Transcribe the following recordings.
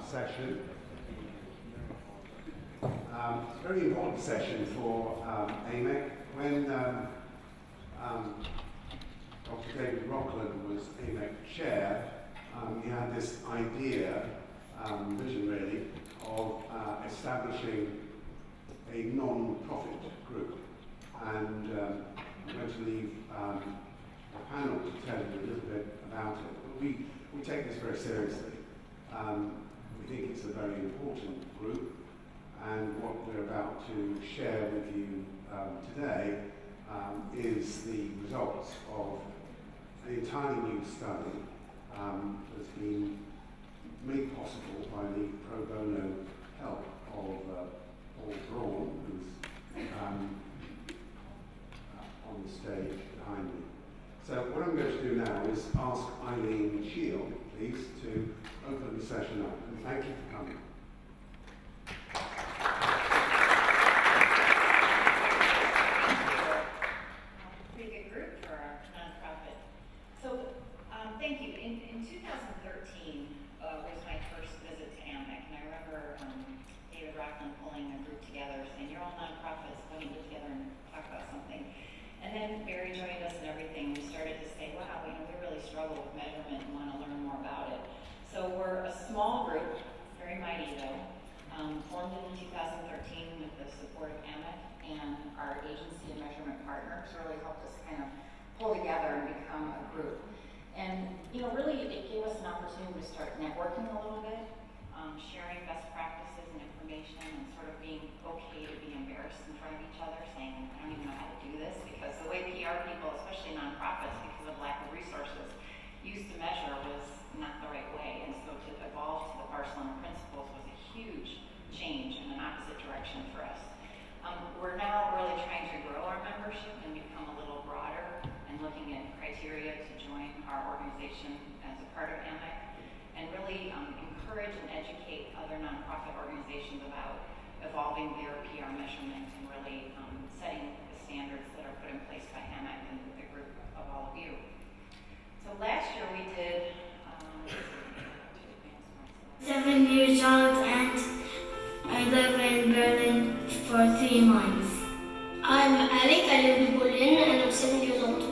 session. It's a very important session for AMEC. When Dr. David Rockwell was AMEC chair, he had this idea, vision really, of establishing a non-profit group. And I'm going to leave the panel to tell you a little bit about it. But we take this very seriously. We think it's a very important group, and what we're about to share with you today is the results of an entirely new study that's been made possible by the pro bono help of Paul Braun, who's on the stage behind me. So what I'm going to do now is ask Eileen Shield, please, to open the session up. And thank you for coming. Pretty good group for our nonprofit. So thank you. In 2013 was my first visit to AMEC, and I remember David Rockwell pulling a group together saying, "You're all nonprofits, why don't you get together and talk about something?" And then Barry joined us and everything. We started to say, wow, we really struggle with measurement and want to learn more about it. So we're a small group, very mighty though, formed in 2013 with the support of AMEC, and our agency and measurement partners really helped us kind of pull together and become a group. And really it gave us an opportunity to start networking a little bit, sharing best practices and information, and sort of being okay to be embarrassed in front of each other, saying, I don't even know how to do this, because the way PR people, especially nonprofits, because of lack of resources, used to measure was not the right way. And so to evolve to the Barcelona principles was a huge change in an opposite direction for us. We're now really trying to grow our membership and become a little broader, and looking at criteria to join our organization as a part of AMEC, and really encourage and educate other nonprofit organizations about evolving their PR measurement and really setting the standards that are put in place by AMEC and the group of all of you. So last year we did 7 years old, and I live in Berlin for 3 months. I'm Alec, I live in Berlin, and I'm 7 years old.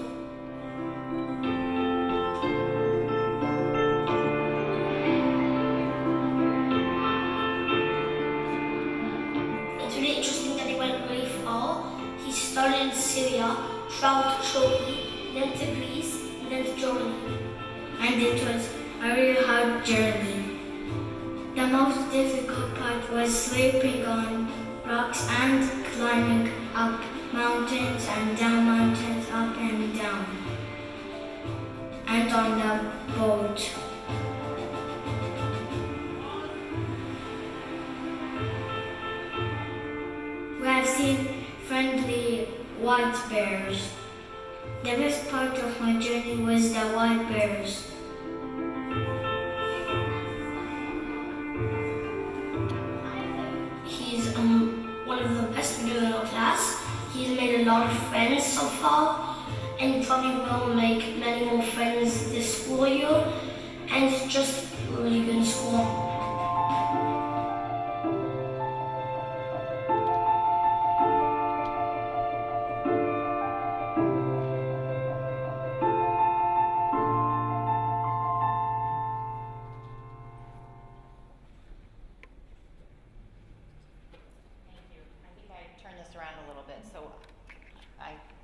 It's really interesting that it went really far. He started in Syria, traveled to Turkey, then to Greece, and then to Germany. And it was a really hard journey. The most difficult part was sleeping on rocks and climbing up mountains and down mountains, up and down, and on the boat. We have seen friendly white bears. The best part of my journey was the white bears. He's one of the best students in our class. He's made a lot of friends so far, and probably will make many more friends this school year, and it's just really good in school.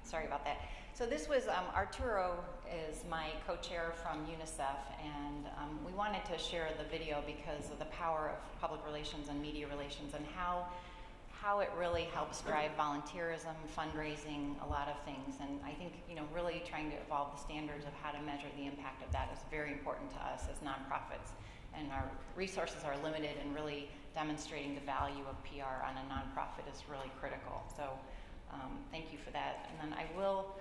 Sorry about that. So this was, Arturo is my co-chair from UNICEF, and we wanted to share the video because of the power of public relations and media relations, and how it really helps drive volunteerism, fundraising, a lot of things. And I think, really trying to evolve the standards of how to measure the impact of that is very important to us as nonprofits. And our resources are limited, and really demonstrating the value of PR on a nonprofit is really critical. So thank you for that. And then I will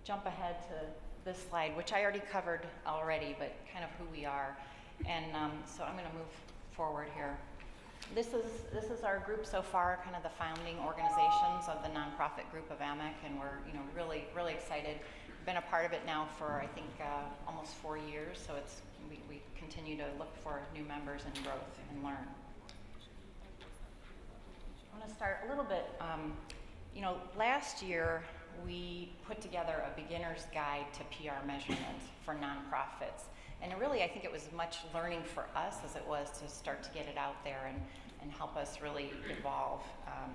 jump ahead to this slide, which I already covered already, but kind of who we are. And so I'm going to move forward here. This is our group so far, kind of the founding organizations of the nonprofit group of AMEC, and we're really excited. Been a part of it now for I think almost 4 years, so it's we continue to look for new members and growth and learn. I want to start a little bit, last year we put together a beginner's guide to PR measurement for nonprofits. And really, I think it was as much learning for us as it was to start to get it out there and help us really evolve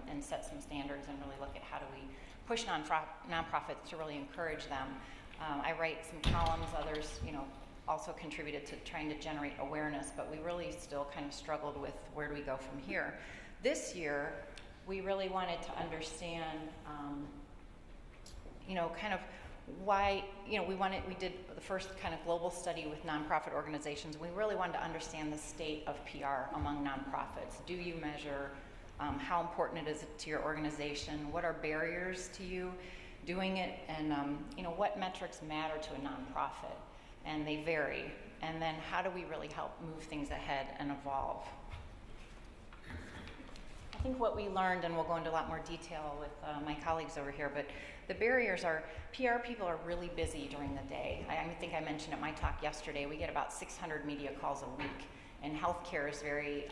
and set some standards and really look at how do we push nonprofits to really encourage them. I write some columns, others, also contributed to trying to generate awareness, but we really still kind of struggled with where do we go from here. This year, we really wanted to understand, kind of why, we did the first kind of global study with nonprofit organizations. We really wanted to understand the state of PR among nonprofits. Do you measure how important it is to your organization? What are barriers to you doing it? And, what metrics matter to a nonprofit? And they vary. And then how do we really help move things ahead and evolve? I think what we learned, and we'll go into a lot more detail with my colleagues over here, but the barriers are, PR people are really busy during the day. I think I mentioned at my talk yesterday, we get about 600 media calls a week, and healthcare is very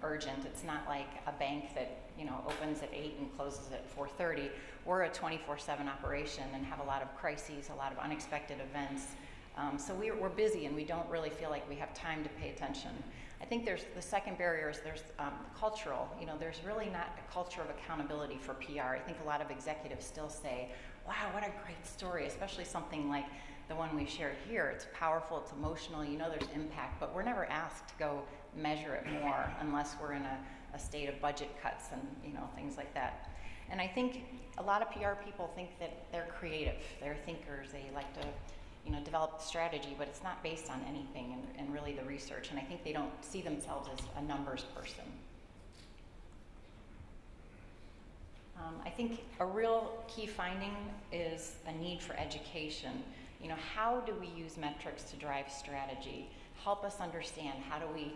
urgent. It's not like a bank that opens at 8 and closes at 4:30. We're a 24/7 operation and have a lot of crises, a lot of unexpected events. So we're busy and we don't really feel like we have time to pay attention. I think there's the second barrier is there's cultural. There's really not a culture of accountability for PR. I think a lot of executives still say, wow, what a great story, especially something like the one we shared here. It's powerful, it's emotional, there's impact, but we're never asked to go measure it more unless we're in a state of budget cuts and things like that. And I think a lot of PR people think that they're creative, they're thinkers, they like to develop strategy, but it's not based on anything and really the research. And I think they don't see themselves as a numbers person. I think a real key finding is a need for education. How do we use metrics to drive strategy? Help us understand how do we,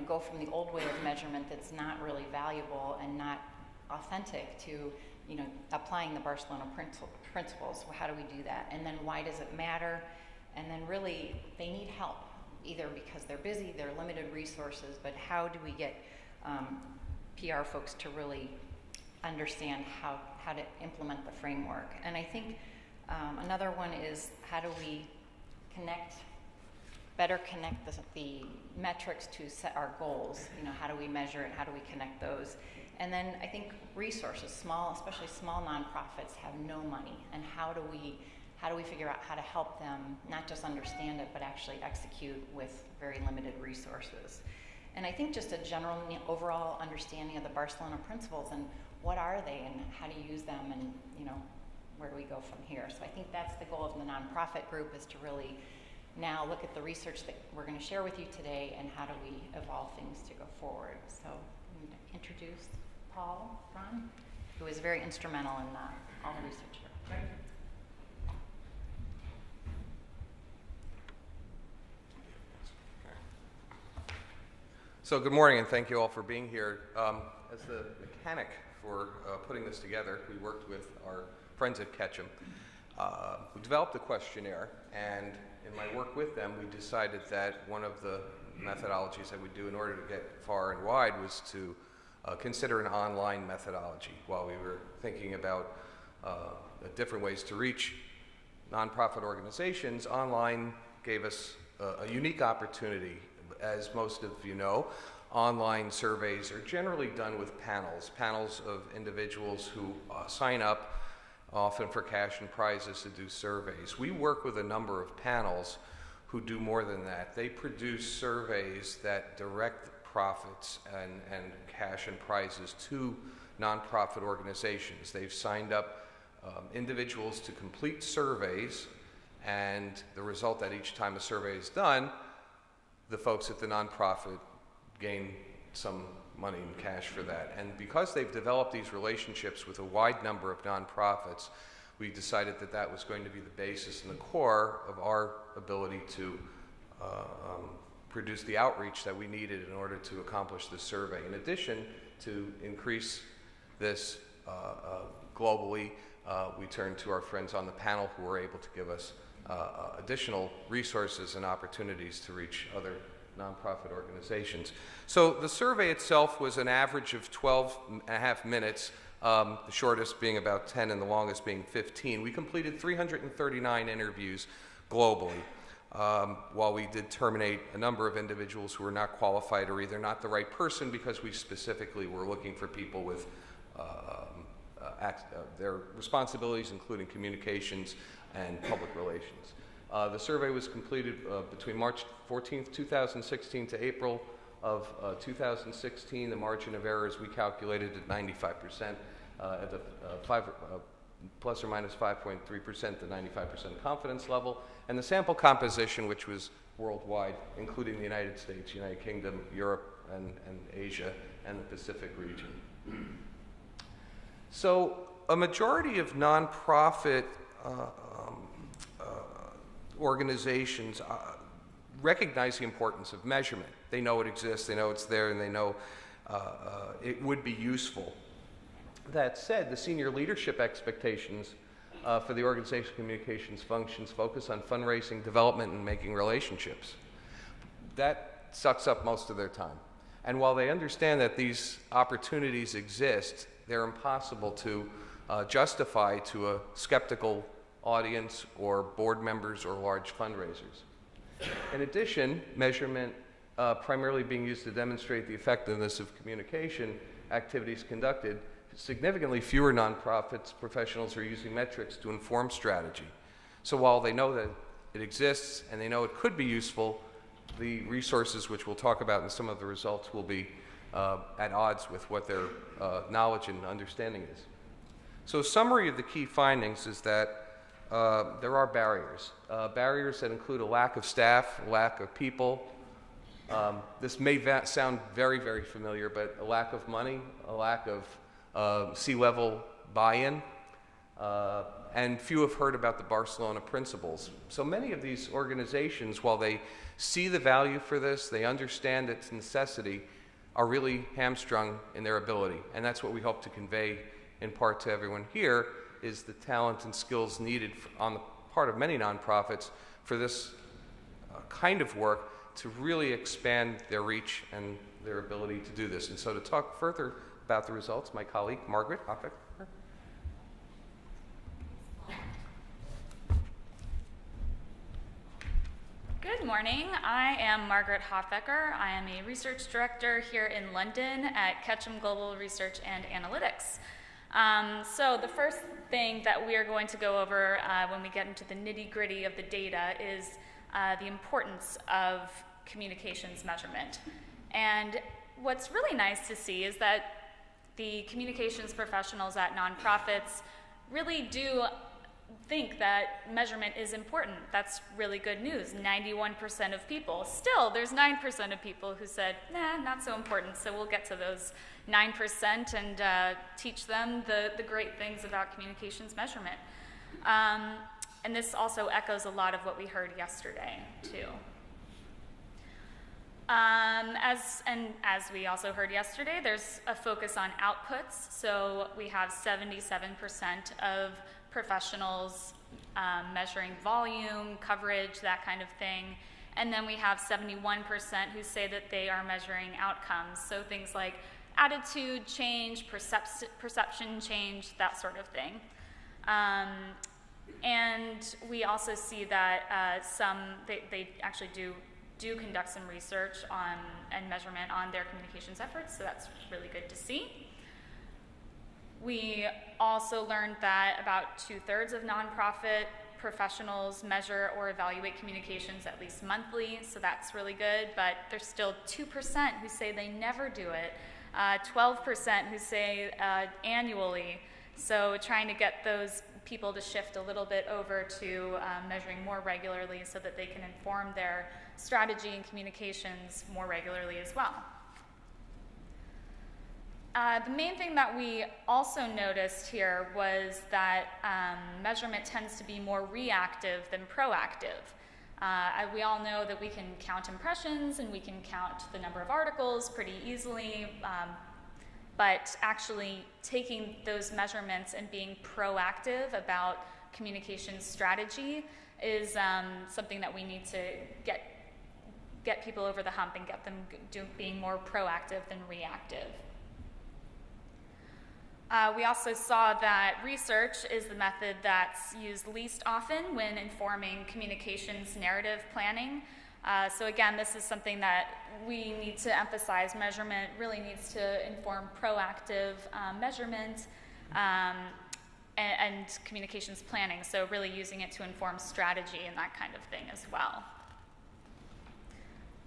go from the old way of measurement that's not really valuable and not authentic to applying the Barcelona principles. How do we do that? And then why does it matter? And then really, they need help, either because they're busy, they're limited resources, but how do we get PR folks to really understand how to implement the framework? And I think another one is how do we better connect the metrics to set our goals? How do we measure it? How do we connect those? And then I think resources, especially small nonprofits have no money, and how do we figure out how to help them not just understand it, but actually execute with very limited resources? And I think just a general overall understanding of the Barcelona principles and what are they and how do you use them and where do we go from here? So I think that's the goal of the nonprofit group, is to really now look at the research that we're going to share with you today and how do we evolve things to go forward. So I'm going to introduce Paul Ron, who is very instrumental in all the research here. Thank you. So good morning, and thank you all for being here. As the mechanic for putting this together, we worked with our friends at Ketchum. We developed a questionnaire, and in my work with them, we decided that one of the methodologies that we do in order to get far and wide was to consider an online methodology. While we were thinking about different ways to reach nonprofit organizations, online gave us a unique opportunity. As most of you know, online surveys are generally done with panels of individuals who sign up, often for cash and prizes, to do surveys. We work with a number of panels who do more than that. They produce surveys that direct profits and cash and prizes to nonprofit organizations. They've signed up individuals to complete surveys, and the result that each time a survey is done, the folks at the nonprofit gain some money in cash for that. And because they've developed these relationships with a wide number of nonprofits, we decided that that was going to be the basis and the core of our ability to produce the outreach that we needed in order to accomplish this survey. In addition, to increase this globally, we turned to our friends on the panel who were able to give us additional resources and opportunities to reach other nonprofit organizations. So the survey itself was an average of 12 and a half minutes, the shortest being about 10 and the longest being 15. We completed 339 interviews globally. While we did terminate a number of individuals who were not qualified or either not the right person because we specifically were looking for people with their responsibilities, including communications and public relations. The survey was completed between March 14th, 2016 to April of 2016. The margin of error, as we calculated, at 95%, at the plus or minus 5.3% to 95% confidence level, and the sample composition, which was worldwide, including the United States, United Kingdom, Europe, and Asia, and the Pacific region. So a majority of nonprofit organizations recognize the importance of measurement. They know it exists, they know it's there, and they know it would be useful. That said, the senior leadership expectations for the organization communications functions focus on fundraising, development, and making relationships. That sucks up most of their time. And while they understand that these opportunities exist, they're impossible to justify to a skeptical audience or board members or large fundraisers. In addition, measurement primarily being used to demonstrate the effectiveness of communication activities conducted, significantly fewer nonprofits professionals are using metrics to inform strategy. So while they know that it exists and they know it could be useful, the resources, which we'll talk about in some of the results, will be at odds with what their knowledge and understanding is. So a summary of the key findings is that there are barriers. Barriers that include a lack of staff, a lack of people. This may sound very, very familiar, but a lack of money, a lack of C-level buy-in, and few have heard about the Barcelona principles. So many of these organizations, while they see the value for this, they understand its necessity, are really hamstrung in their ability. And that's what we hope to convey in part to everyone here, is the talent and skills needed on the part of many nonprofits for this kind of work to really expand their reach and their ability to do this. And so to talk further about the results, my colleague, Margaret Hofecker. Good morning. I am Margaret Hofecker. I am a research director here in London at Ketchum Global Research and Analytics. So the first thing that we are going to go over when we get into the nitty-gritty of the data is the importance of communications measurement. And what's really nice to see is that the communications professionals at nonprofits really do think that measurement is important. That's really good news. 91% of people. Still, there's 9% of people who said, nah, not so important. So we'll get to those 9% and teach them the great things about communications measurement. And this also echoes a lot of what we heard yesterday, too. As we also heard yesterday, there's a focus on outputs. So we have 77% of professionals measuring volume, coverage, that kind of thing. And then we have 71% who say that they are measuring outcomes. So things like attitude change, perception change, that sort of thing. And we also see that they actually do conduct some research on and measurement on their communications efforts, so that's really good to see. We also learned that about 2/3 of nonprofit professionals measure or evaluate communications at least monthly, so that's really good, but there's still 2% who say they never do it, 12% who say annually, so trying to get those people to shift a little bit over to measuring more regularly so that they can inform their strategy and communications more regularly as well. The main thing that we also noticed here was that measurement tends to be more reactive than proactive. We all know that we can count impressions and we can count the number of articles pretty easily, but actually taking those measurements and being proactive about communication strategy is something that we need to get people over the hump and get them being more proactive than reactive. We also saw that research is the method that's used least often when informing communications narrative planning. So again, this is something that we need to emphasize. Measurement really needs to inform proactive measurement and communications planning. So really using it to inform strategy and that kind of thing as well.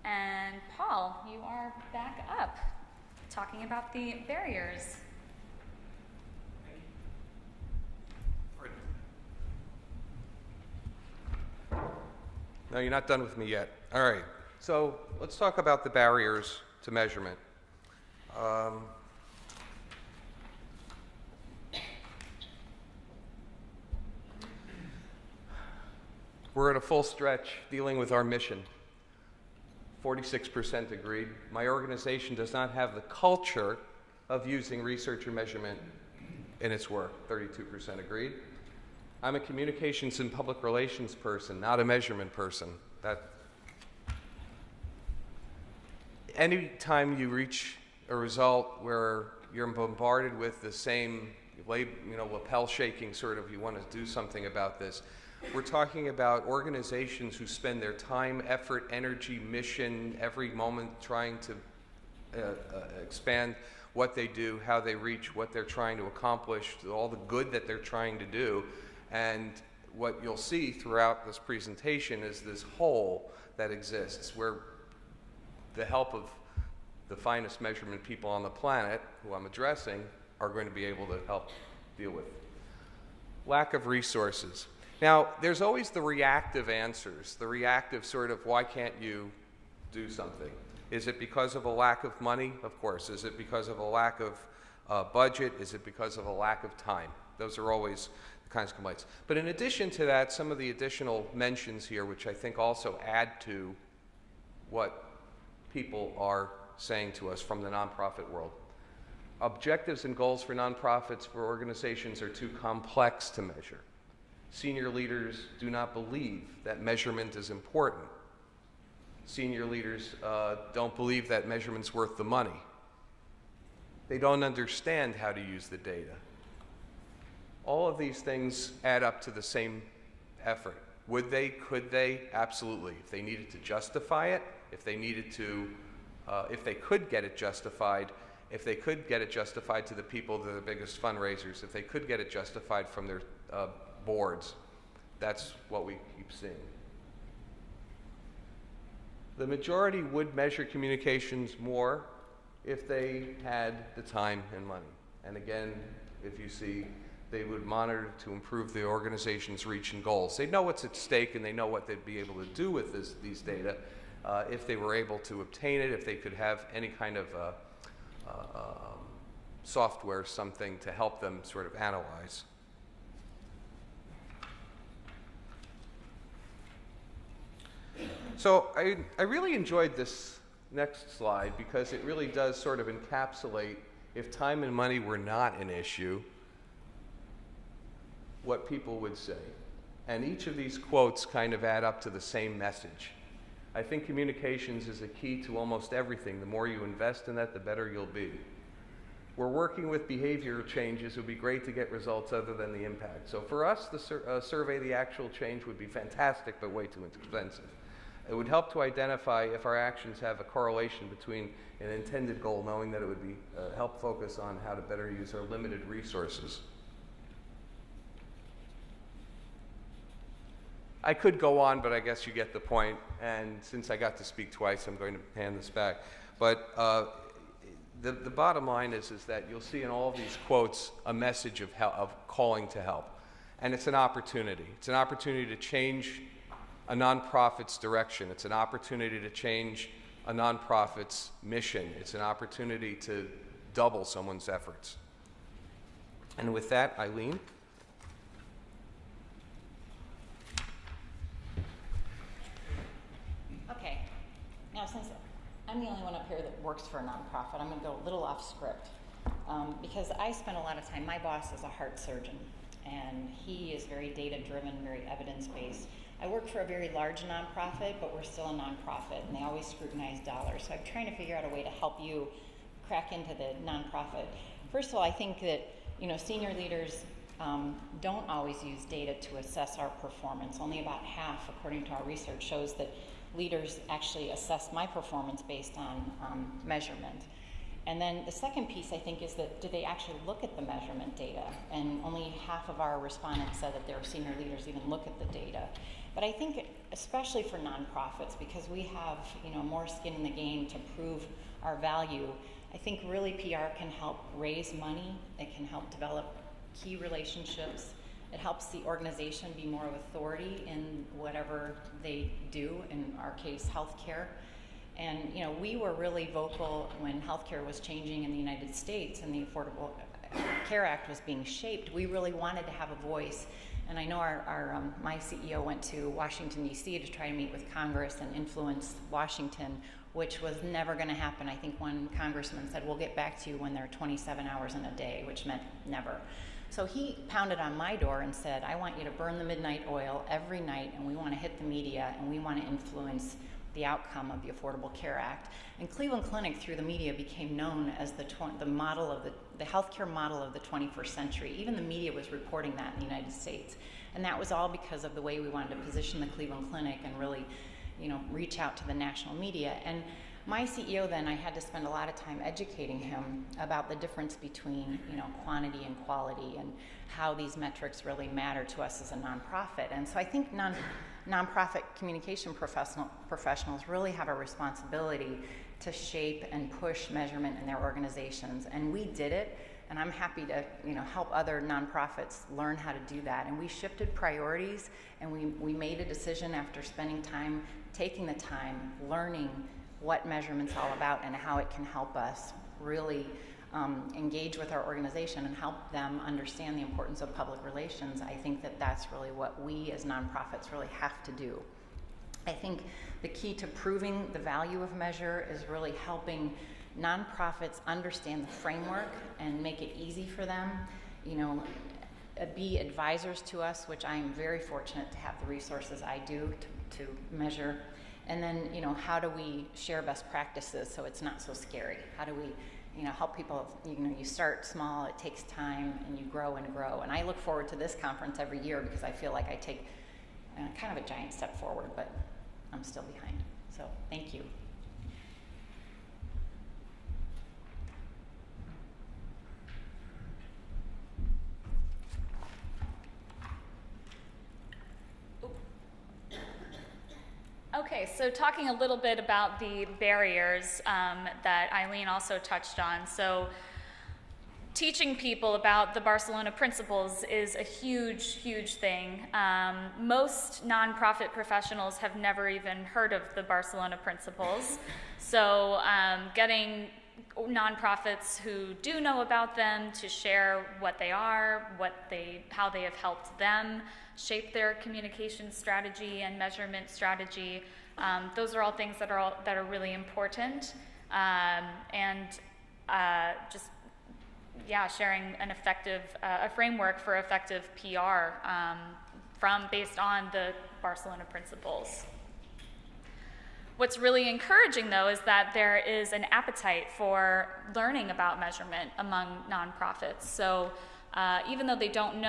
And Paul, you are back up talking about the barriers. No, you're not done with me yet. All right, so let's talk about the barriers to measurement. We're at a full stretch dealing with our mission. 46% agreed. My organization does not have the culture of using research or measurement in its work. 32% agreed. I'm a communications and public relations person, not a measurement person. Anytime you reach a result where you're bombarded with the same, lapel shaking sort of, you want to do something about this, we're talking about organizations who spend their time, effort, energy, mission, every moment trying to expand what they do, how they reach, what they're trying to accomplish, all the good that they're trying to do. And what you'll see throughout this presentation is this hole that exists where the help of the finest measurement people on the planet, who I'm addressing, are going to be able to help deal with. Lack of resources. Now, there's always the reactive answers, the reactive sort of, why can't you do something? Is it because of a lack of money? Of course. Is it because of a lack of budget? Is it because of a lack of time? Those are always the kinds of complaints. But in addition to that, some of the additional mentions here, which I think also add to what people are saying to us from the nonprofit world. Objectives and goals for nonprofits, for organizations, are too complex to measure. Senior leaders do not believe that measurement is important. Senior leaders don't believe that measurement's worth the money. They don't understand how to use the data. All of these things add up to the same effort. Would they? Could they? Absolutely. If they needed to justify it, if they needed to, if they could get it justified, if they could get it justified to the people that are the biggest fundraisers, if they could get it justified from their boards, that's what we keep seeing. The majority would measure communications more if they had the time and money. And again, if you see, they would monitor to improve the organization's reach and goals. They know what's at stake and they know what they'd be able to do with these data if they were able to obtain it, if they could have any kind of software, something to help them sort of analyze. So I really enjoyed this next slide because it really does sort of encapsulate, if time and money were not an issue, what people would say. And each of these quotes kind of add up to the same message. I think communications is a key to almost everything. The more you invest in that, the better you'll be. We're working with behavioral changes. It would be great to get results other than the impact. So for us, the survey the actual change would be fantastic, but way too expensive. It would help to identify if our actions have a correlation between an intended goal, knowing that it would be help focus on how to better use our limited resources. I could go on, but I guess you get the point. And since I got to speak twice, I'm going to hand this back. But the bottom line is that you'll see in all of these quotes a message of calling to help. And it's an opportunity. It's an opportunity to change a nonprofit's direction. It's an opportunity to change a nonprofit's mission. It's an opportunity to double someone's efforts. And with that, Eileen. Okay. Now, since I'm the only one up here that works for a nonprofit, I'm going to go a little off script because I spend a lot of time. My boss is a heart surgeon, and he is very data-driven, very evidence-based. I work for a very large nonprofit, but we're still a nonprofit, and they always scrutinize dollars. So I'm trying to figure out a way to help you crack into the nonprofit. First of all, I think that senior leaders don't always use data to assess our performance. Only about half, according to our research, shows that leaders actually assess my performance based on measurement. And then the second piece, I think, is that do they actually look at the measurement data? And only half of our respondents said that their senior leaders even look at the data. But I think, especially for nonprofits, because we have more skin in the game to prove our value, I think really PR can help raise money. It can help develop key relationships. It helps the organization be more of authority in whatever they do, in our case, healthcare. And we were really vocal when healthcare was changing in the United States and the Affordable Care Act was being shaped. We really wanted to have a voice. And I know my CEO went to Washington, D.C. to try to meet with Congress and influence Washington, which was never going to happen. I think one congressman said, we'll get back to you when there are 27 hours in a day, which meant never. So he pounded on my door and said, I want you to burn the midnight oil every night, and we want to hit the media, and we want to influence the outcome of the Affordable Care Act. And Cleveland Clinic, through the media, became known as the model of the healthcare model of the 21st century. Even the media was reporting that in the United States. And that was all because of the way we wanted to position the Cleveland Clinic and really, reach out to the national media. And my CEO then, I had to spend a lot of time educating him about the difference between, quantity and quality and how these metrics really matter to us as a nonprofit. And so I think nonprofit communication professionals really have a responsibility to shape and push measurement in their organizations. And we did it, and I'm happy to help other nonprofits learn how to do that. And we shifted priorities, and we made a decision after spending time, taking the time, learning what measurement's all about and how it can help us really engage with our organization and help them understand the importance of public relations. I think that that's really what we as nonprofits really have to do. I think the key to proving the value of measure is really helping nonprofits understand the framework and make it easy for them, be advisors to us, which I am very fortunate to have the resources I do to measure. And then, how do we share best practices so it's not so scary? How do we help people, you start small, it takes time, and you grow and grow. And I look forward to this conference every year because I feel like I take kind of a giant step forward, but I'm still behind. So thank you. Okay, so talking a little bit about the barriers that Eileen also touched on. So teaching people about the Barcelona principles is a huge, huge thing. Most nonprofit professionals have never even heard of the Barcelona principles. So getting nonprofits who do know about them to share what they are, how they have helped them shape their communication strategy and measurement strategy. Those are all things that are really important. Sharing an effective a framework for effective PR based on the Barcelona principles. What's really encouraging, though, is that there is an appetite for learning about measurement among nonprofits. So even though they don't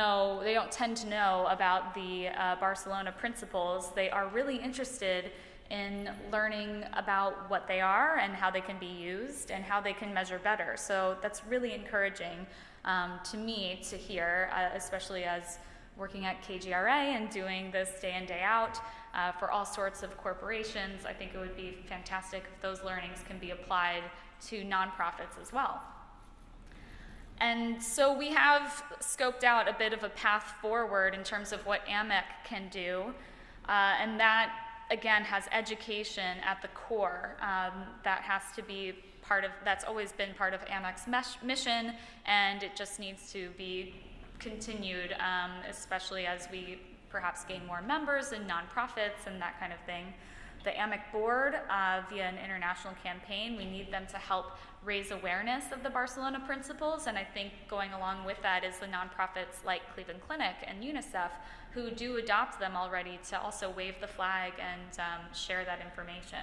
tend to know about the Barcelona principles, they are really interested in learning about what they are and how they can be used and how they can measure better. So that's really encouraging to me to hear, especially as working at KGRA and doing this day in, day out for all sorts of corporations. I think it would be fantastic if those learnings can be applied to nonprofits as well. And so we have scoped out a bit of a path forward in terms of what AMEC can do, and that, again, has education at the core. That has to be that's always been part of AMEC's mission, and it just needs to be continued, especially as we perhaps gain more members and nonprofits and that kind of thing. The AMEC board, via an international campaign, we need them to help raise awareness of the Barcelona principles, and I think going along with that is the nonprofits like Cleveland Clinic and UNICEF who do adopt them already to also wave the flag and share that information.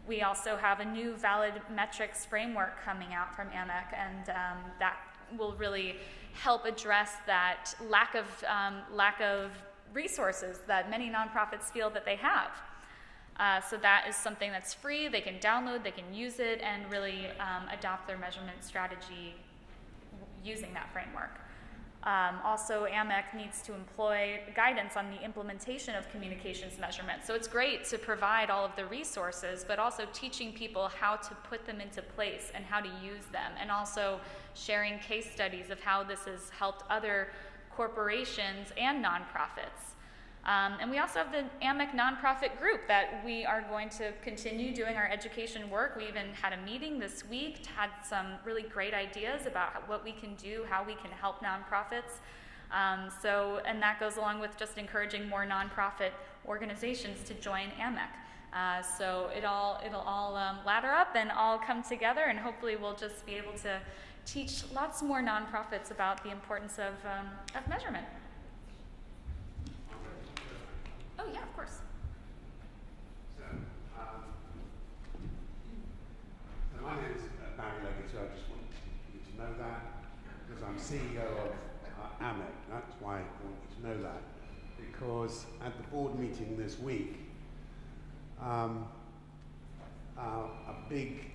We also have a new valid metrics framework coming out from AMEC, and that will really help address that lack of resources that many nonprofits feel that they have. So that is something that's free, they can download, they can use it, and really adopt their measurement strategy using that framework. Also, AMEC needs to employ guidance on the implementation of communications measurement. So it's great to provide all of the resources, but also teaching people how to put them into place and how to use them, and also sharing case studies of how this has helped other corporations and nonprofits. And we also have the AMEC nonprofit group that we are going to continue doing our education work. We even had a meeting this week, had some really great ideas about what we can do, how we can help nonprofits. And that goes along with just encouraging more nonprofit organizations to join AMEC. So it'll all ladder up and all come together, and hopefully we'll just be able to teach lots more nonprofits about the importance of measurement. Oh yeah, of course. So my name is Barry Leggett, so I just wanted you to know that, because I'm CEO of AMEC. That's why I want you to know that, because at the board meeting this week, a big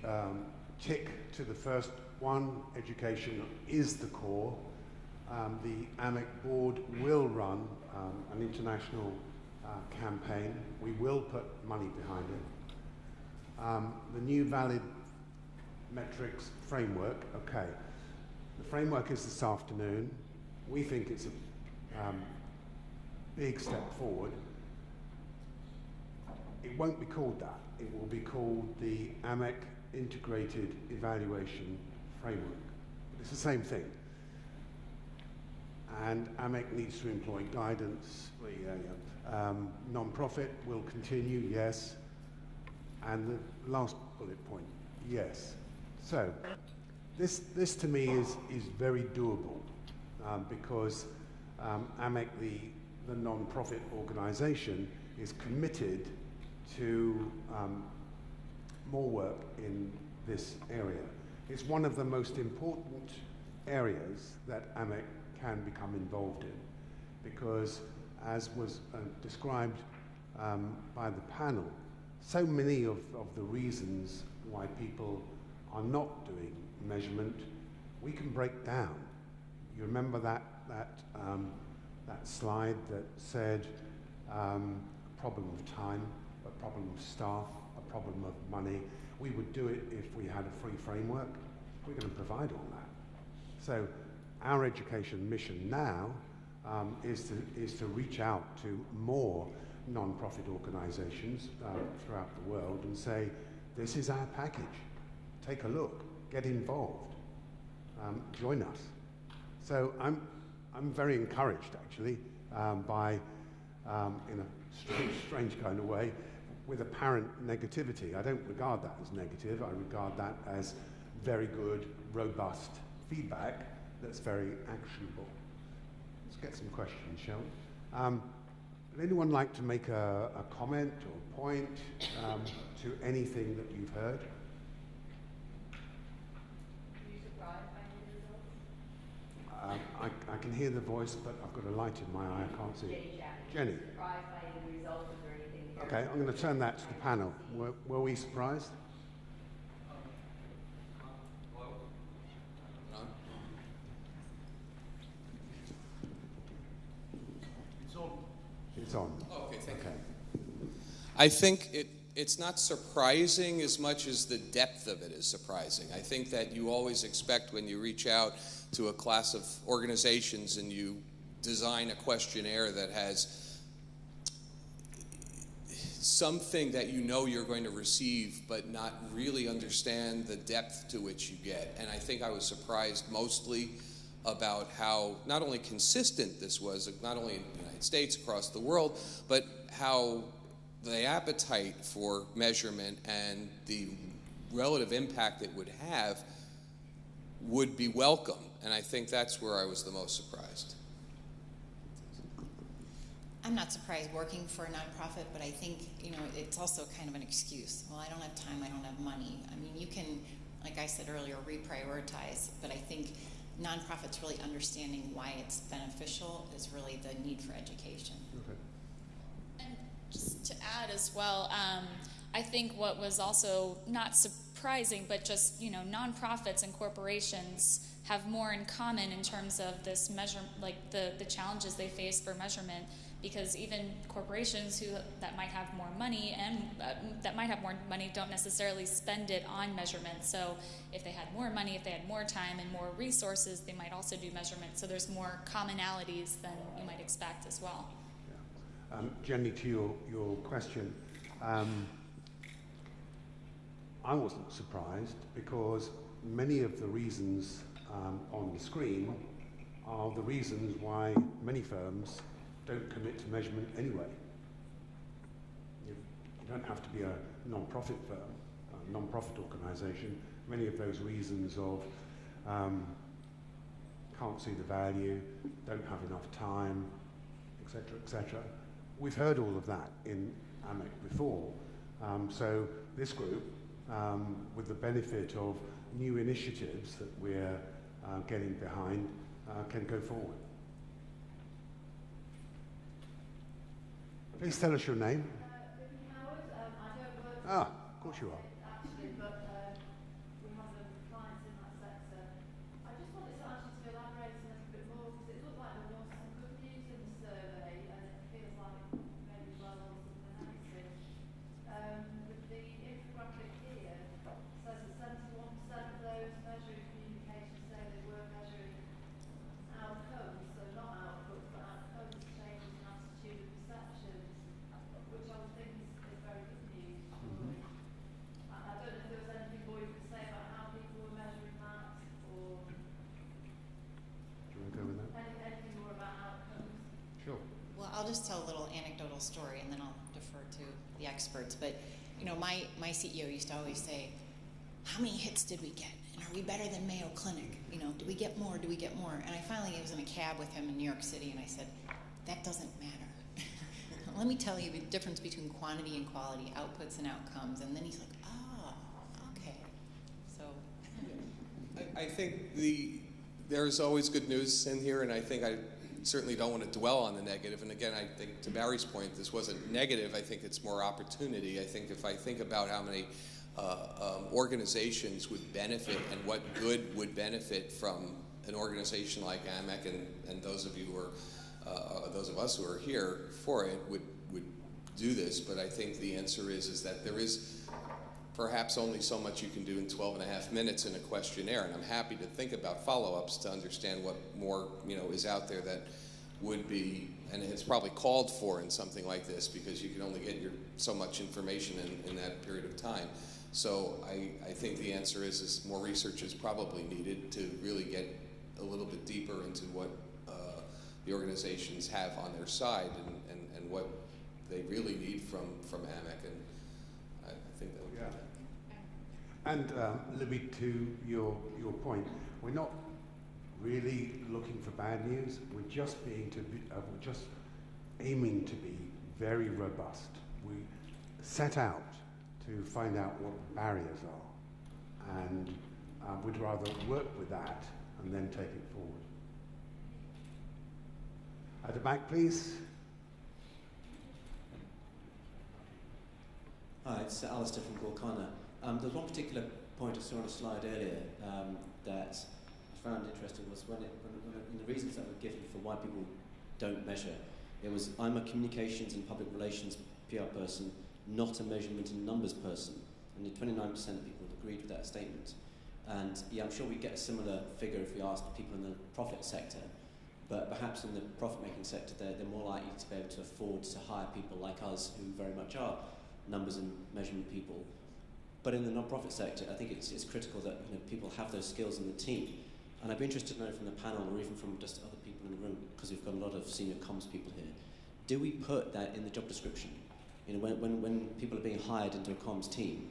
tick to the first one, education is the core. The AMEC board will run an international campaign. We will put money behind it. The new valid metrics framework, okay. The framework is this afternoon. We think it's a big step forward. It won't be called that. It will be called the AMEC Integrated Evaluation Framework. It's the same thing. And AMEC needs to employ guidance. Non-profit will continue, yes. And the last bullet point, yes. So this to me is very doable because AMEC, the non-profit organization, is committed to more work in this area. It's one of the most important areas that AMEC can become involved in, because as was described by the panel, so many of the reasons why people are not doing measurement, we can break down. You remember that slide that said a problem of time, a problem of staff, a problem of money. We would do it if we had a free framework. We're going to provide all that. So our education mission now is to reach out to more non-profit organizations throughout the world and say, this is our package. Take a look, get involved, join us. So I'm very encouraged actually by, in a strange kind of way, with apparent negativity. I don't regard that as negative. I regard that as very good, robust feedback that's very actionable. Let's get some questions, shall we? Would anyone like to make a comment or point to anything that you've heard? Were you surprised by the results? I can hear the voice, but I've got a light in my eye, I can't see it. Jenny. Surprised by the results or anything? Okay, I'm going to turn that to the panel. Were we surprised? It's on. Oh, okay, thank you. I think it's not surprising as much as the depth of it is surprising. I think that you always expect when you reach out to a class of organizations and you design a questionnaire that has something that you know you're going to receive but not really understand the depth to which you get. And I think I was surprised mostly about how not only consistent this was, not only in the United States, across the world, but how the appetite for measurement and the relative impact it would have would be welcome. And I think that's where I was the most surprised. I'm not surprised working for a nonprofit, but I think, you know, it's also kind of an excuse. Well, I don't have time, I don't have money. I mean, you can, like I said earlier, reprioritize, but I think nonprofits really understanding why it's beneficial is really the need for education. Okay. And just to add as well, I think what was also not surprising, but just, you know, nonprofits and corporations have more in common in terms of this measure, like the challenges they face for measurement, because even corporations that might have more money don't necessarily spend it on measurement. So if they had more money, if they had more time and more resources, they might also do measurement. So there's more commonalities than you might expect as well. Yeah. Jenny, to your question, I wasn't surprised because many of the reasons on the screen are the reasons why many firms don't commit to measurement anyway. You don't have to be a non-profit firm, a non-profit organisation. Many of those reasons of can't see the value, don't have enough time, etc., etc. We've heard all of that in AMEC before. So this group, with the benefit of new initiatives that we're getting behind, can go forward. Please tell us your name. Ah, of course you are. Actually, but we have some clients in that sector. I just wanted to ask you to elaborate a little bit more, because it looked like there was some good news in the survey, and it feels like maybe well or something negative. The infographic here says that 71% of those measuring communication say they were measuring outcomes, so not outputs, but outcomes, changes in attitude and perceptions, which I would think is very good news. I don't know if there was anything more you could say about how people were measuring that, or Do you want to go with that? anything more about outcomes. Sure. Well, I'll just tell a little anecdotal story and then I'll defer to the experts. But, you know, my CEO used to always say, how many hits did we get? And are we better than Mayo Clinic? You know, do we get more? Do we get more? And I finally was in a cab with him in New York City and I said, that doesn't matter. Let me tell you the difference between quantity and quality, outputs and outcomes. And then he's like, okay. So. I think there's always good news in here, and I think I certainly don't want to dwell on the negative. And again, I think to Barry's point, this wasn't negative. I think it's more opportunity. I think if I think about how many organizations would benefit and what good would benefit from an organization like AMEC, and those of you who are those of us who are here for it would do this, but I think the answer is that there is perhaps only so much you can do in 12 and a half minutes in a questionnaire, and I'm happy to think about follow-ups to understand what more is out there that would be, and it's probably called for in something like this because you can only get so much information in that period of time. So I think the answer is more research is probably needed to really get a little bit deeper into what the organizations have on their side and what they really need from AMEC, and I think that would be that. And Libby, to your point, we're not really looking for bad news. We're just we're just aiming to be very robust. We set out to find out what the barriers are, and we'd rather work with that and then take it forward. At the back, please. Hi, it's Alistair from Gorkana. There's one particular point I saw on a slide earlier that I found interesting was when in the reasons that were given for why people don't measure, it was I'm a communications and public relations PR person, not a measurement and numbers person. And 29% of people agreed with that statement. And yeah, I'm sure we get a similar figure if we asked people in the profit sector. But perhaps in the profit-making sector, they're more likely to be able to afford to hire people like us, who very much are numbers and measurement people. But in the non-profit sector, I think it's critical that people have those skills in the team. And I'd be interested to know from the panel, or even from just other people in the room, because we've got a lot of senior comms people here. Do we put that in the job description? You know, when people are being hired into a comms team,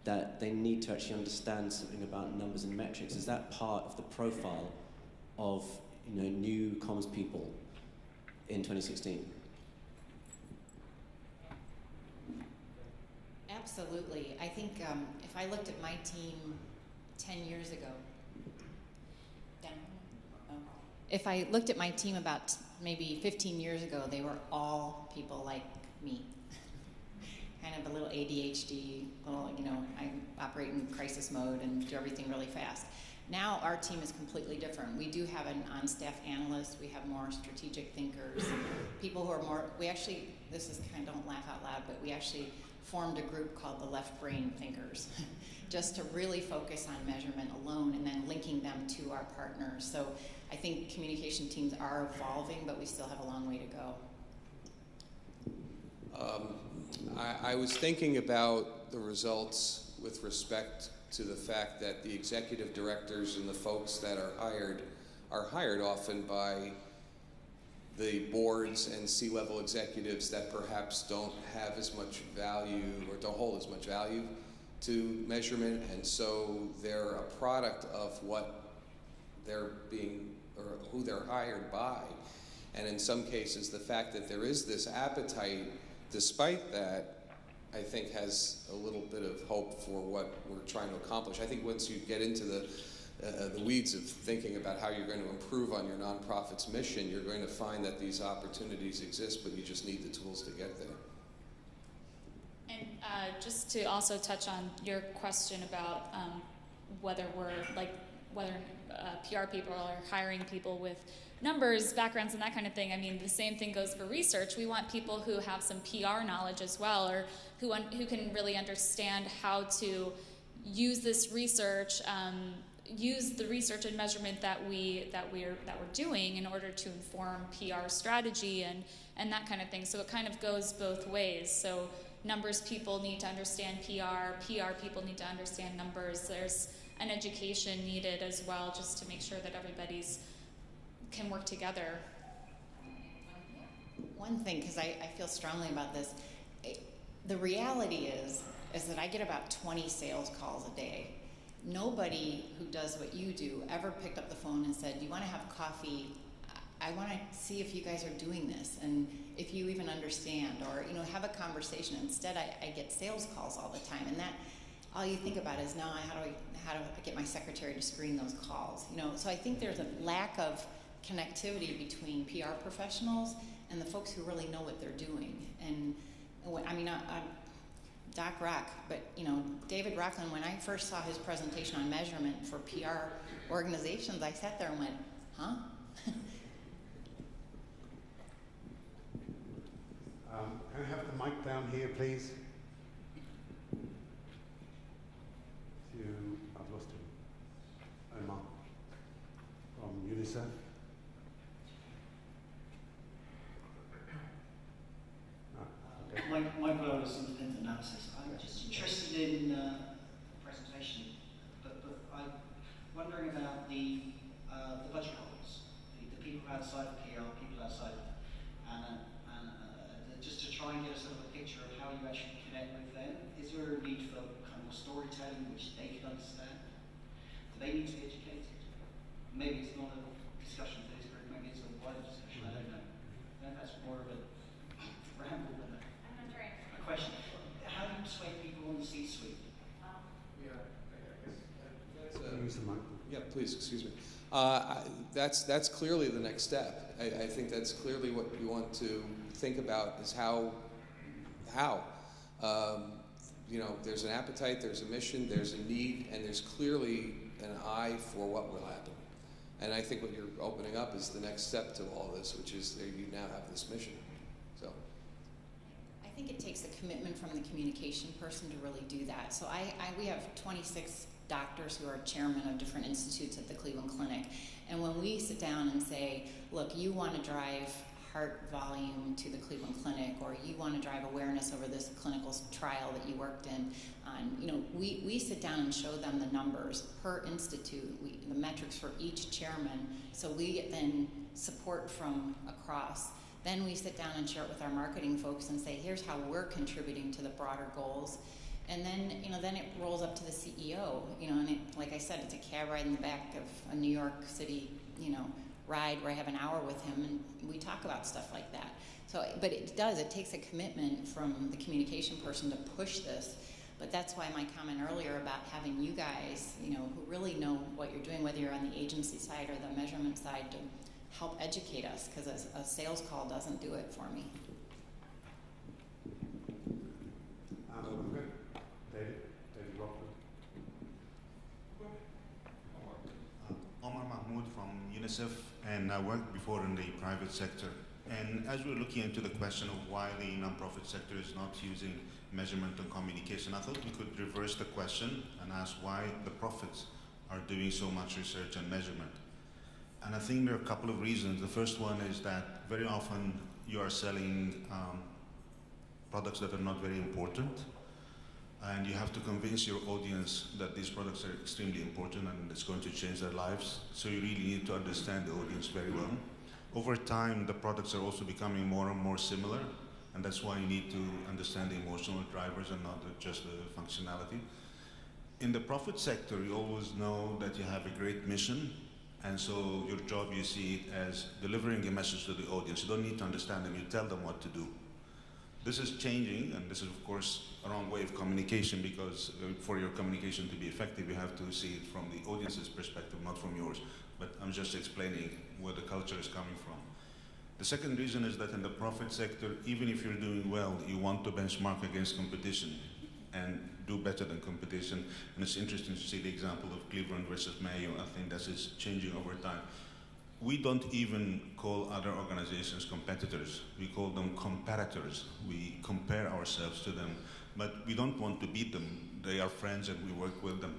that they need to actually understand something about numbers and metrics. Is that part of the profile of, you know, new comms people in 2016? Absolutely. I think if I looked at my team 10 years ago, if I looked at my team about maybe 15 years ago, they were all people like me. Kind of a little ADHD, you know, I operate in crisis mode and do everything really fast. Now our team is completely different. We do have an on-staff analyst. We have more strategic thinkers, people who are more, we actually, this is kind of, don't laugh out loud, but we actually formed a group called the Left Brain Thinkers, just to really focus on measurement alone and then linking them to our partners. So I think communication teams are evolving, but we still have a long way to go. I was thinking about the results with respect to the fact that the executive directors and the folks that are hired often by the boards and C-level executives that perhaps don't have as much value or don't hold as much value to measurement, and so they're a product of what they're being, or who they're hired by. And in some cases, the fact that there is this appetite, despite that, I think has a little bit of hope for what we're trying to accomplish. I think once you get into the weeds of thinking about how you're going to improve on your nonprofit's mission, you're going to find that these opportunities exist, but you just need the tools to get there. And just to also touch on your question about whether PR people are hiring people with numbers, backgrounds, and that kind of thing. I mean, the same thing goes for research. We want people who have some PR knowledge as well, or who can really understand how to use this research, use the research and measurement that we're doing in order to inform PR strategy and that kind of thing. So it kind of goes both ways. So numbers people need to understand PR people need to understand numbers. There's an education needed as well, just to make sure that everybody's can work together. One thing, because I feel strongly about this, the reality is that I get about 20 sales calls a day. Nobody who does what you do ever picked up the phone and said, "Do you want to have coffee? I want to see if you guys are doing this and if you even understand," or, you know, have a conversation. Instead, I get sales calls all the time, and that all you think about is, now how do I get my secretary to screen those calls? You know, so I think there's a lack of connectivity between PR professionals and the folks who really know what they're doing. And I mean, Doc Rock, but you know, David Rockland, when I first saw his presentation on measurement for PR organizations, I sat there and went, huh? Can I have the mic down here, please? I've lost him. Omar from UNICEF. Michael Ellis, independent analysis. I'm just interested in the presentation, but I'm wondering about the budget holders, the people outside of PR, people outside of, and just to try and get a sort of a picture of how you actually connect with them. Is there a need for kind of storytelling which they can understand? Do they need to be educated? Maybe it's not a discussion for this group, maybe it's a wider discussion, I don't know. That's more of a ramble than a question. How do you persuade people on the C-suite? Yeah, please, excuse me. That's clearly the next step. I think that's clearly what we want to think about, is how you know, there's an appetite, there's a mission, there's a need, and there's clearly an eye for what will happen. And I think what you're opening up is the next step to all this, which is that you now have this mission. So I think it takes a commitment from the communication person to really do that. So we have 26 doctors who are chairmen of different institutes at the Cleveland Clinic. And when we sit down and say, look, you want to drive heart volume to the Cleveland Clinic, or you want to drive awareness over this clinical trial that you worked in, you know, we sit down and show them the numbers per institute, the metrics for each chairman, so we get then support from across. Then we sit down and share it with our marketing folks and say, here's how we're contributing to the broader goals. And then, then it rolls up to the CEO, and it, like I said, it's a cab ride in the back of a New York City, ride where I have an hour with him and we talk about stuff like that. So, but it takes a commitment from the communication person to push this. But that's why my comment earlier about having you guys, who really know what you're doing, whether you're on the agency side or the measurement side, to help educate us, because a sales call doesn't do it for me. David Rockwell. Omar Mahmoud from UNICEF, and I worked before in the private sector. And as we're looking into the question of why the nonprofit sector is not using measurement and communication, I thought we could reverse the question and ask why the profits are doing so much research and measurement. And I think there are a couple of reasons. The first one is that very often you are selling products that are not very important, and you have to convince your audience that these products are extremely important and it's going to change their lives. So you really need to understand the audience very well. Over time, the products are also becoming more and more similar, and that's why you need to understand the emotional drivers and not just the functionality. In the profit sector, you always know that you have a great mission, and so your job, you see it as delivering a message to the audience. You don't need to understand them, you tell them what to do. This is changing, and this is of course a wrong way of communication, because for your communication to be effective, you have to see it from the audience's perspective, not from yours. But I'm just explaining where the culture is coming from. The second reason is that in the profit sector, even if you're doing well, you want to benchmark against competition and do better than competition. And it's interesting to see the example of Cleveland versus Mayo. I think that is changing over time. We don't even call other organizations competitors. We call them comparators. We compare ourselves to them, but we don't want to beat them. They are friends and we work with them.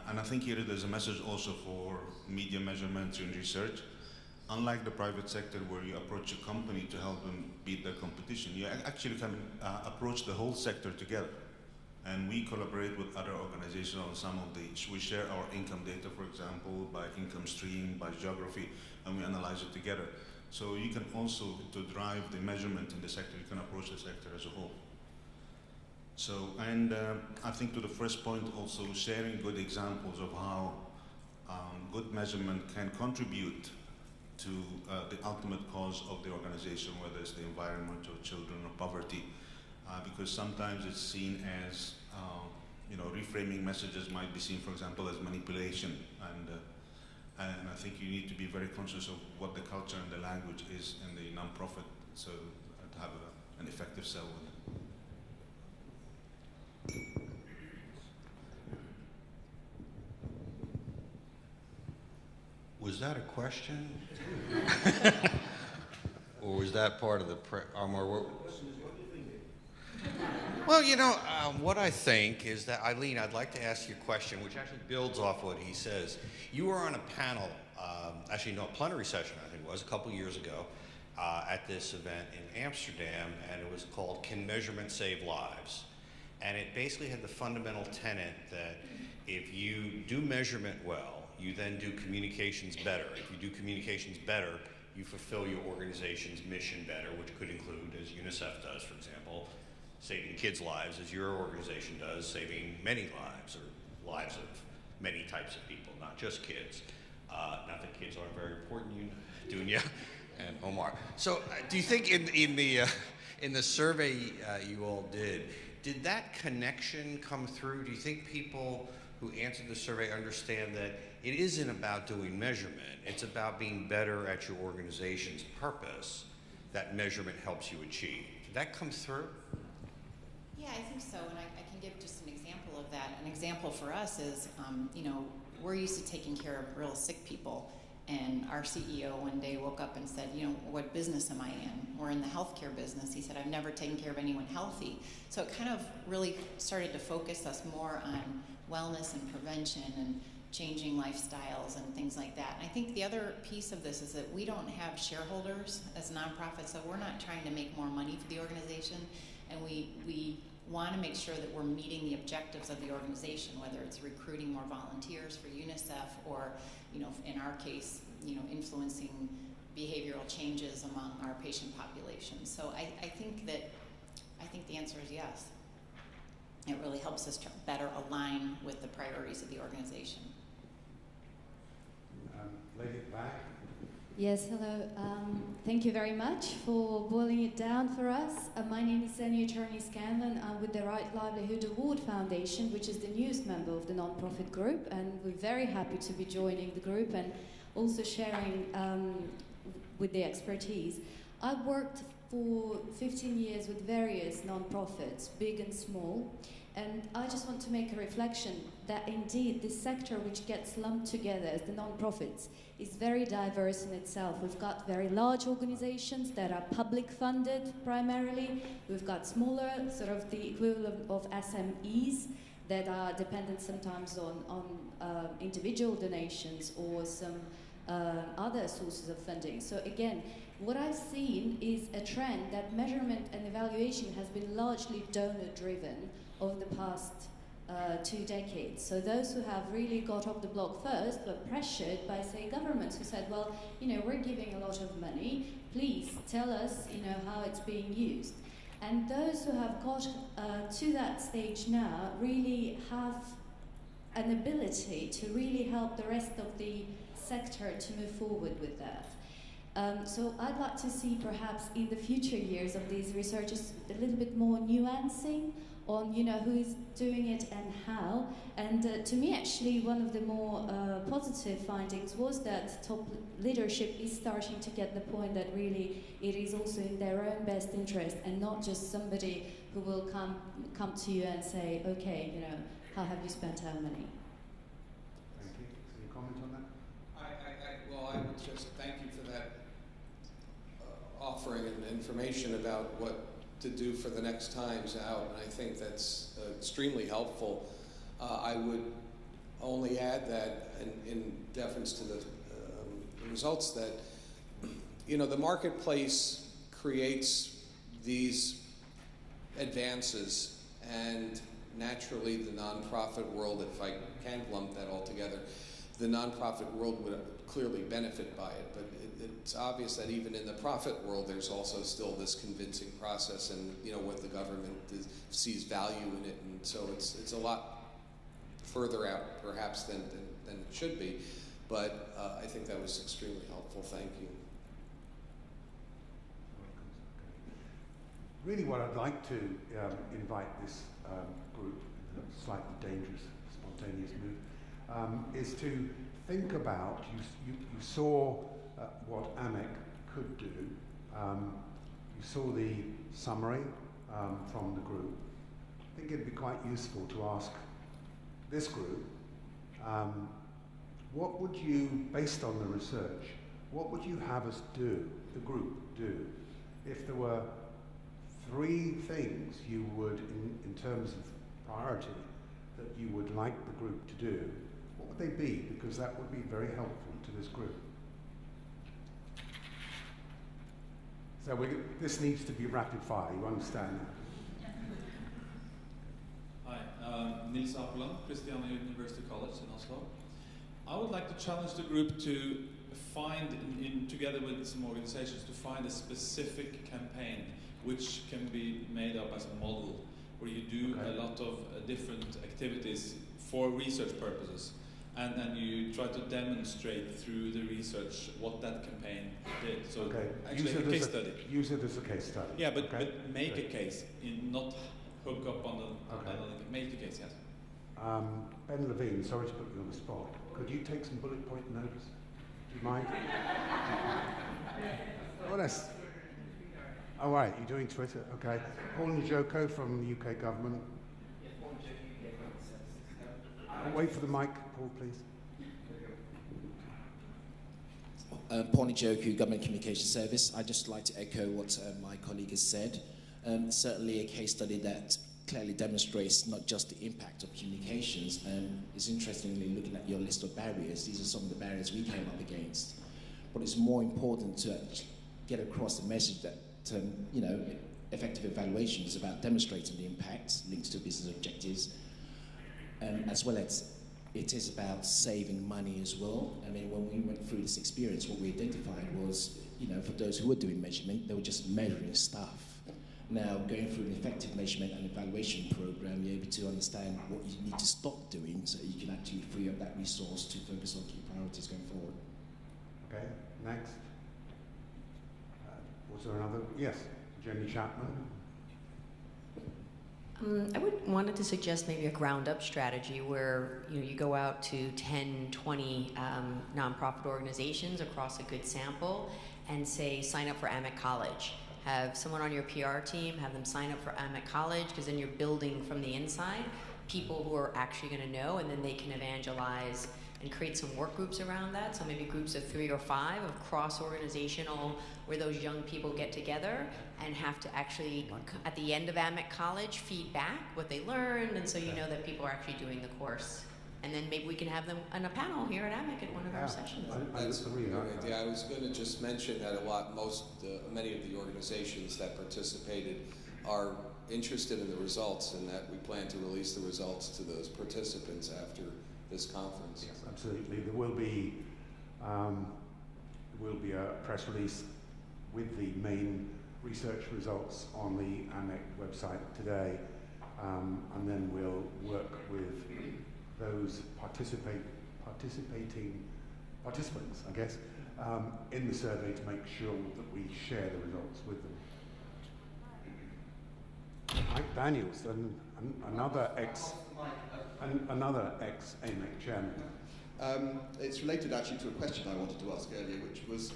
And I think here there's a message also for media measurement and research. Unlike the private sector where you approach a company to help them beat their competition, you actually can approach the whole sector together. And we collaborate with other organizations on some of these. We share our income data, for example, by income stream, by geography, and we analyze it together. So you can also, to drive the measurement in the sector, you can approach the sector as a whole. So, and I think to the first point also, sharing good examples of how good measurement can contribute to the ultimate cause of the organization, whether it's the environment or children or poverty. Because sometimes it's seen as, reframing messages might be seen, for example, as manipulation. And I think you need to be very conscious of what the culture and the language is in the non-profit, so to have an effective sell with it. Was that a question? Or was that part of the Well, what I think is that, Eileen, I'd like to ask you a question which actually builds off what he says. You were on a panel, a plenary session, I think it was, a couple years ago, at this event in Amsterdam, and it was called Can Measurement Save Lives? And it basically had the fundamental tenet that if you do measurement well, you then do communications better. If you do communications better, you fulfill your organization's mission better, which could include, as UNICEF does, for example, saving kids' lives, as your organization does, saving many lives, or lives of many types of people, not just kids. Not that kids aren't very important, Dunya and Omar. So, do you think in the survey you all did that connection come through? Do you think people who answered the survey understand that it isn't about doing measurement, it's about being better at your organization's purpose that measurement helps you achieve? Did that come through? Yeah, I think so, and I can give just an example of that. An example for us is, we're used to taking care of real sick people, and our CEO one day woke up and said, what business am I in? We're in the healthcare business. He said, I've never taken care of anyone healthy. So it kind of really started to focus us more on wellness and prevention and changing lifestyles and things like that. And I think the other piece of this is that we don't have shareholders as nonprofits, so we're not trying to make more money for the organization, and we want to make sure that we're meeting the objectives of the organization, whether it's recruiting more volunteers for UNICEF or, in our case, influencing behavioral changes among our patient population. So I think the answer is yes. It really helps us better align with the priorities of the organization. Lady at the back. Yes, hello. Thank you very much for boiling it down for us. My name is Senior Attorney Scanlon. I'm with the Right Livelihood Award Foundation, which is the newest member of the non-profit group, and we're very happy to be joining the group and also sharing with the expertise. I've worked for 15 years with various non-profits, big and small, and I just want to make a reflection that indeed this sector, which gets lumped together as the non-profits, is very diverse in itself. We've got very large organizations that are public funded primarily. We've got smaller, sort of the equivalent of SMEs that are dependent sometimes on individual donations or some other sources of funding. So again, what I've seen is a trend that measurement and evaluation has been largely donor driven over the past 2 decades. So those who have really got off the block first were pressured by, say, governments who said, well, you know, we're giving a lot of money, please tell us, you know, how it's being used. And those who have got to that stage now really have an ability to really help the rest of the sector to move forward with that. So I'd like to see perhaps in the future years of these researchers a little bit more nuancing on, you know, who is doing it and how. And to me, actually, one of the more positive findings was that top leadership is starting to get the point that really it is also in their own best interest and not just somebody who will come to you and say, okay, you know, how have you spent our money? Thank you. Any comment on that? Well, I would just thank you for that offering and information about what to do for the next times out, and I think that's extremely helpful. I would only add that, in deference to the results, that you know the marketplace creates these advances, and naturally the nonprofit world, if I can lump that all together, the nonprofit world would clearly benefit by it, but it's obvious that even in the profit world there's also still this convincing process, and you know what the government sees value in it, and so it's a lot further out perhaps than it should be, but I think that was extremely helpful. Thank you. Really what I'd like to invite this group, a slightly dangerous, spontaneous move, is to think about, you saw what AMEC could do. You saw the summary from the group. I think it'd be quite useful to ask this group, what would you, based on the research, what would you have us do, the group do, if there were 3 things you would, in terms of priority, that you would like the group to do? What would they be? Because that would be very helpful to this group. So this needs to be rapid fire, you understand that? Hi, Nils Apeland, Christiania University College in Oslo. I would like to challenge the group to find, together with some organizations, to find a specific campaign which can be made up as a model, where you do a lot of different activities for research purposes. And then you try to demonstrate through the research what that campaign did. So actually a case study. Use it as a case study. Yeah, but make a case, not hook up on the make the case, yes. Ben Levine, sorry to put you on the spot. Could you take some bullet point notes? Do you mind? Honest. Oh, right, you're doing Twitter, okay. Paul Njoko from the UK government. Wait for the mic, Paul, please. Paul Njoku, Government Communication Service. I'd just like to echo what my colleague has said. Certainly a case study that clearly demonstrates not just the impact of communications. It's interestingly looking at your list of barriers. These are some of the barriers we came up against. But it's more important to get across the message that you know, effective evaluation is about demonstrating the impact linked to business objectives, as well as it is about saving money as well. I mean, when we went through this experience, what we identified was, you know, for those who were doing measurement, they were just measuring stuff. Now, going through an effective measurement and evaluation program, you're able to understand what you need to stop doing so you can actually free up that resource to focus on key priorities going forward. Okay, next. Was there another? Yes, Jenny Chapman. I wanted to suggest maybe a ground-up strategy where you go out to 10, 20 nonprofit organizations across a good sample and say, sign up for AMEC College. Have someone on your PR team, have them sign up for AMEC College, because then you're building from the inside people who are actually going to know, and then they can evangelize and create some work groups around that. So maybe groups of 3 or 5 of cross-organizational, where those young people get together and have to actually, at the end of AMEC College, feed back what they learned, and so you know that people are actually doing the course. And then maybe we can have them on a panel here at AMEC at one of our sessions. That's a great idea. I was going to just mention that many of the organizations that participated are interested in the results, and that we plan to release the results to those participants after this conference. Yes, absolutely. There will be a press release with the main research results on the AMEC website today, and then we'll work with those participating participants, I guess, in the survey to make sure that we share the results with them. Mike Daniels, another ex-AMEC chairman. It's related actually to a question I wanted to ask earlier, which was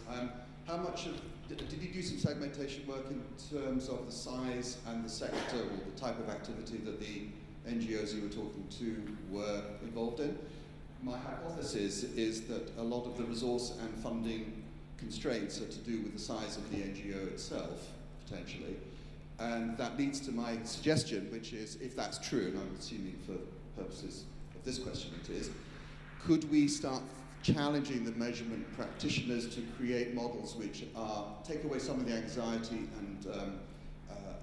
how much of, did you do some segmentation work in terms of the size and the sector or the type of activity that the NGOs you were talking to were involved in? My hypothesis is that a lot of the resource and funding constraints are to do with the size of the NGO itself, potentially. And that leads to my suggestion, which is, if that's true, and I'm assuming for purposes of this question it is, could we start challenging the measurement practitioners to create models which take away some of the anxiety and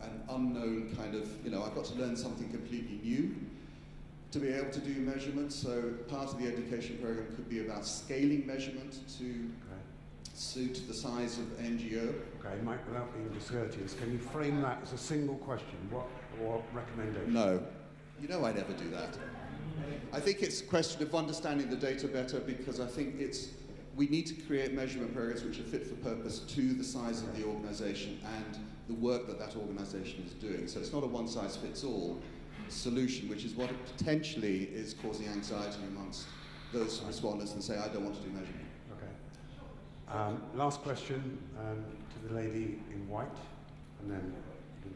an unknown kind of, I've got to learn something completely new to be able to do measurements. So part of the education program could be about scaling measurement to suit the size of NGO. Okay, Mike, without being discourteous, can you frame that as a single question? What recommendation? No. I never do that. I think it's a question of understanding the data better, because I think we need to create measurement programs which are fit for purpose to the size of the organization and the work that organization is doing. So it's not a one-size-fits-all solution, which is what potentially is causing anxiety amongst those respondents and say, I don't want to do measurement. Okay. Last question to the lady in white, and then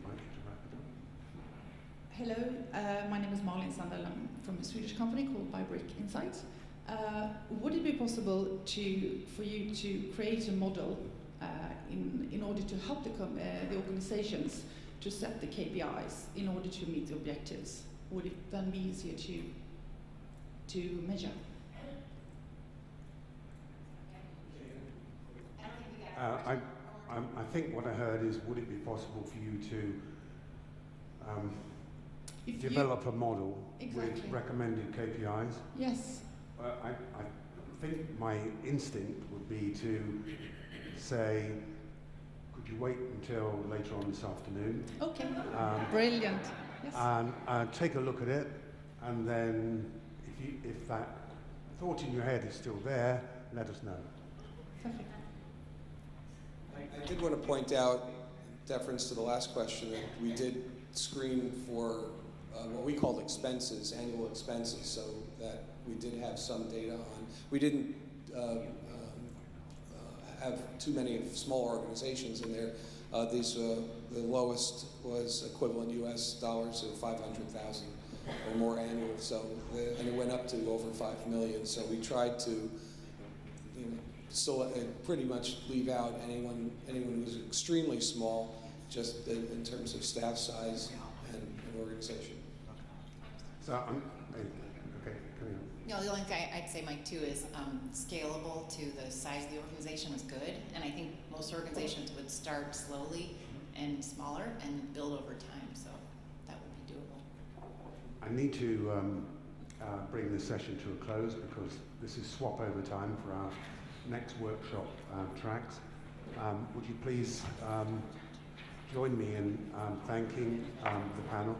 Mike to wrap it up. Hello, my name is Malin Sandell. I'm from a Swedish company called Bybrick Insights. Would it be possible for you to create a model in order to help the organizations to set the KPIs in order to meet the objectives? Would it then be easier to measure? I think what I heard is, would it be possible for you to develop a model with recommended KPIs? Yes. I think my instinct would be to say, could you wait until later on this afternoon? Okay. Brilliant. Yes. And take a look at it, and then if that thought in your head is still there, let us know. Perfect. I did want to point out, deference to the last question, that we did screen for what we called expenses, annual expenses, so that we did have some data on. We didn't have too many small organizations in there. The lowest was equivalent U.S. dollars of 500,000 or more annual, and it went up to over 5 million. So we tried to, pretty much leave out anyone who's extremely small, just in terms of staff size and organization. So okay, carry on. No, the only thing I'd say, Mike, too, is scalable to the size of the organization is good, and I think most organizations would start slowly and smaller and build over time, so that would be doable. I need to bring this session to a close because this is swap over time for our next workshop tracks. Would you please join me in thanking the panel?